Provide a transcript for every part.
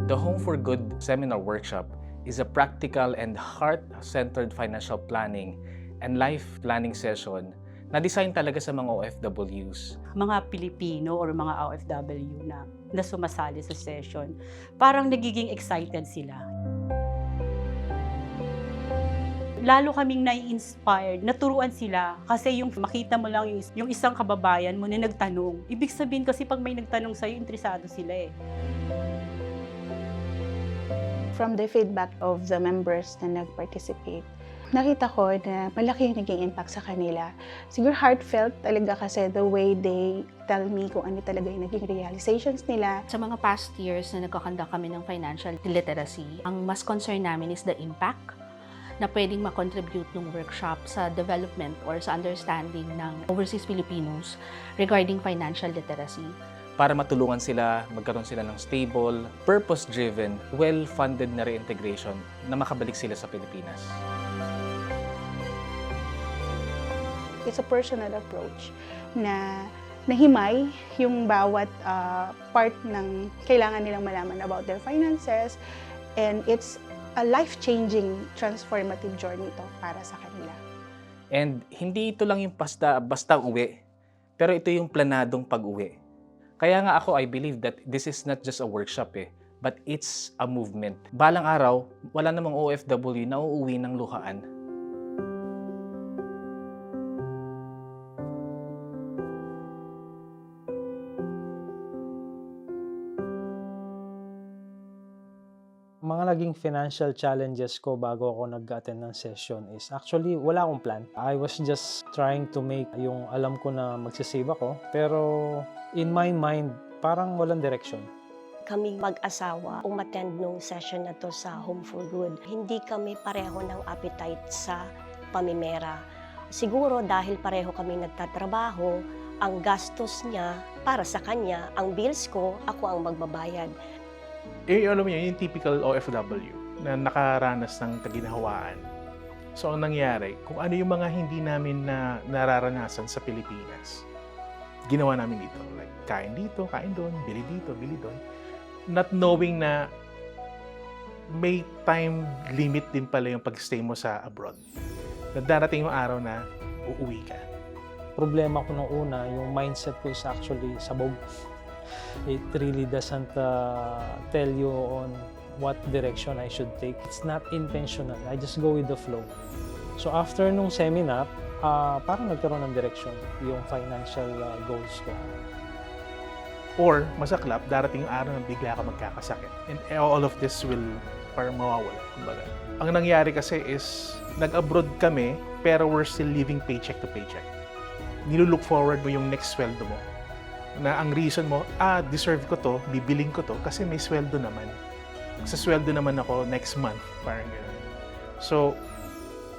The Home for Good seminar workshop is a practical and heart-centered financial planning and life planning session na design talaga sa mga OFWs. Mga Pilipino or mga OFW na sumasali sa session, parang nagiging excited sila. Lalo kaming nai-inspired, naturuan sila kasi yung makita mo lang yung isang kababayan mo na nagtanong. Ibig sabihin kasi pag may nagtanong sa'yo, interesado sila eh. From the feedback of the members na nag-participate, nakita ko na malaki yung naging impact sa kanila. Siguro heartfelt talaga kasi the way they tell me kung ano talaga yung naging realizations nila. Sa mga past years na nagkakandak kami ng financial literacy, ang mas concern namin is the impact na pwedeng makontribute ng workshop sa development or sa understanding ng overseas Filipinos regarding financial literacy. Para matulungan sila, magkaroon sila ng stable, purpose-driven, well-funded na reintegration na makabalik sila sa Pilipinas. It's a personal approach na nahimay yung bawat part ng kailangan nilang malaman about their finances, and it's a life-changing, transformative journey to para sa kanila. And hindi ito lang yung basta uwi, pero ito yung planadong pag-uwi. Kaya nga ako, I believe that this is not just a workshop but it's a movement. Balang araw, wala namang OFW na uuwi ng luhaan. Mga naging financial challenges ko bago ako nag-attend ng session is actually wala akong plan. I was just trying to make yung alam ko na magsisave ako, pero in my mind, parang walang direction. Kami mag-asawa umattend nung session na to sa Home for Good. Hindi kami pareho ng appetite sa pamimera. Siguro dahil pareho kami nagtatrabaho, ang gastos niya para sa kanya, ang bills ko, ako ang magbabayad. Alam mo yun, yung typical OFW na nakaranas ng kaginhawaan. So, ang nangyari, kung ano yung mga hindi namin na nararanasan sa Pilipinas, ginawa namin dito. Like, kain dito, kain doon, bili dito, bili doon. Not knowing na may time limit din pala yung pag-stay mo sa abroad. Na darating yung araw na uuwi ka. Problema ko nung una, yung mindset ko is actually sabog. It really doesn't tell you on what direction I should take. It's not intentional. I just go with the flow. So after nung seminar, parang nagkaroon ng direction yung financial goals ko. Or, masaklap, darating yung araw na bigla ka magkakasakit. And all of this will parang mawawala. Kumbaga. Ang nangyari kasi is, nag-abroad kami, pero we're still living paycheck to paycheck. Nilulook forward mo yung next sweldo mo. Na ang reason mo, deserve ko to, bibiling ko to, kasi may sweldo naman. Sa sweldo naman ako next month, parang gano'n. So,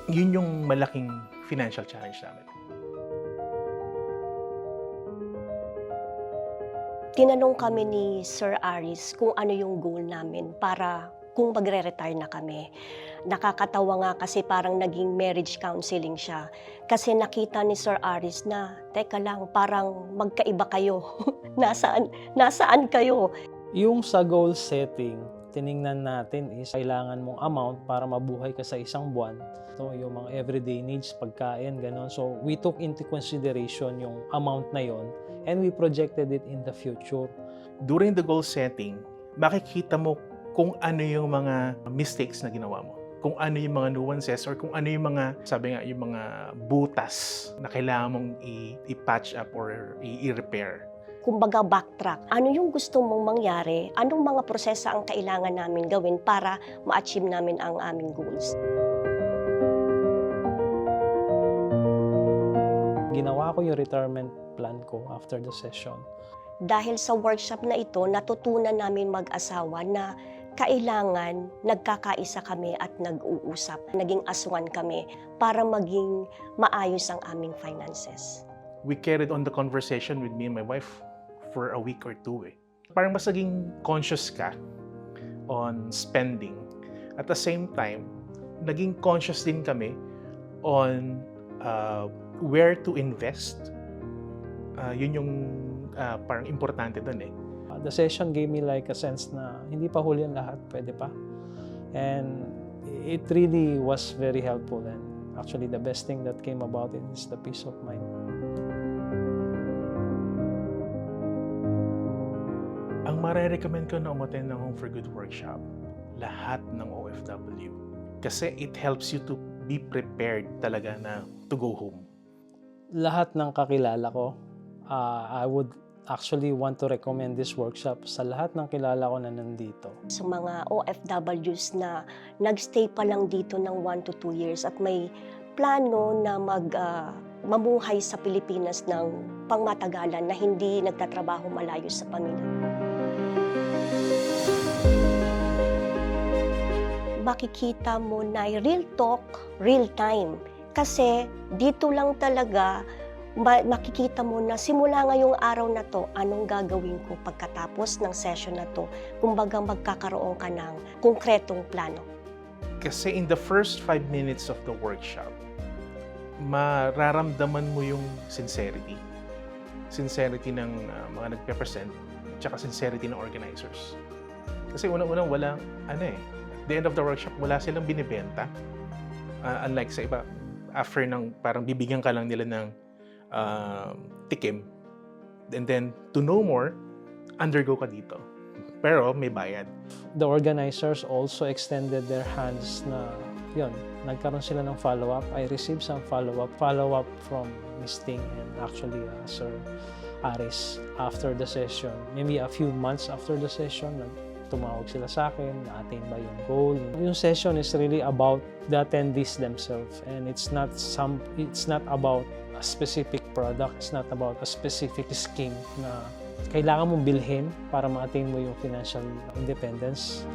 yun yung malaking financial challenge namin. Tinanong kami ni Sir Aris kung ano yung goal namin para kung magre-retire na kami. Nakakatawa nga kasi parang naging marriage counseling siya. Kasi nakita ni Sir Aris na, teka lang, parang magkaiba kayo. Nasaan kayo? Yung sa goal setting, tiningnan natin is kailangan mong amount para mabuhay ka sa isang buwan. So, yung mga everyday needs, pagkain, gano'n. So, we took into consideration yung amount na yon and we projected it in the future. During the goal setting, makikita mo kung ano yung mga mistakes na ginawa mo. Kung ano yung mga nuances or kung ano yung mga, sabi nga, yung mga butas na kailangan mong i-patch up or i-repair. Kumbaga backtrack. Ano yung gusto mong mangyari? Anong mga prosesa ang kailangan namin gawin para ma-achieve namin ang aming goals? Ginawa ko yung retirement plan ko after the session. Dahil sa workshop na ito, natutunan namin mag-asawa na kailangan nagkakaisa kami at nag-uusap. Naging aswan kami para maging maayos ang aming finances. We carried on the conversation with me and my wife for a week or two. Parang mas naging conscious ka on spending. At the same time, naging conscious din kami on where to invest. Yun yung parang importante doon the session gave me like a sense na hindi pa huli ang lahat, pwede pa. And it really was very helpful, and actually the best thing that came about it is the peace of mind. Ang marirecommend ko na umattend ng Home for Good workshop, lahat ng OFW. Kasi it helps you to be prepared talaga na to go home. Lahat ng kakilala ko, I would actually want to recommend this workshop sa lahat ng kilala ko na nandito. Sa mga OFWs na nagstay pa lang dito ng 1 to 2 years at may plano na mamuhay sa Pilipinas ng pangmatagalan na hindi nagtatrabaho malayo sa pamilya. Makikita mo na real talk, real time. Kasi dito lang talaga makikita mo na simula ngayong araw na to, anong gagawin ko pagkatapos ng session na to. Kumbaga magkakaroon ka ng konkretong plano. Kasi in the first 5 minutes of the workshop, mararamdaman mo yung sincerity. Sincerity ng mga nagpe-present, tsaka sincerity ng organizers. Kasi unang-unang walang, at the end of the workshop, wala silang binibenta. Unlike sa iba, after ng parang bibigyan ka lang nila ng tikim. And then, to know more, undergo ka dito. Pero may bayad. The organizers also extended their hands na, yun, nagkaroon sila ng follow-up. I received some follow-up from Ms. Ting and actually Sir Aris after the session. Maybe a few months after the session, tumawag sila sa akin, na-attain ba yung goal. Yung session is really about the attendees themselves, and it's not about a specific product, it's not about a specific scheme na kailangan mong bilhin para ma-attain mo yung financial independence.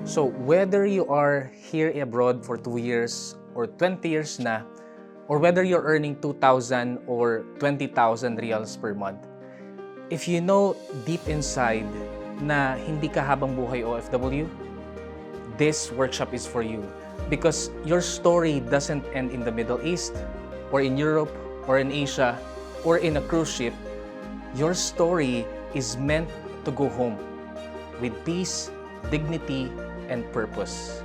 So whether you are here abroad for 2 years or 20 years na, or whether you're earning 2,000 or 20,000 reals per month, if you know deep inside na hindi ka habang buhay OFW, this workshop is for you. Because your story doesn't end in the Middle East, or in Europe, or in Asia, or in a cruise ship. Your story is meant to go home with peace, dignity, and purpose.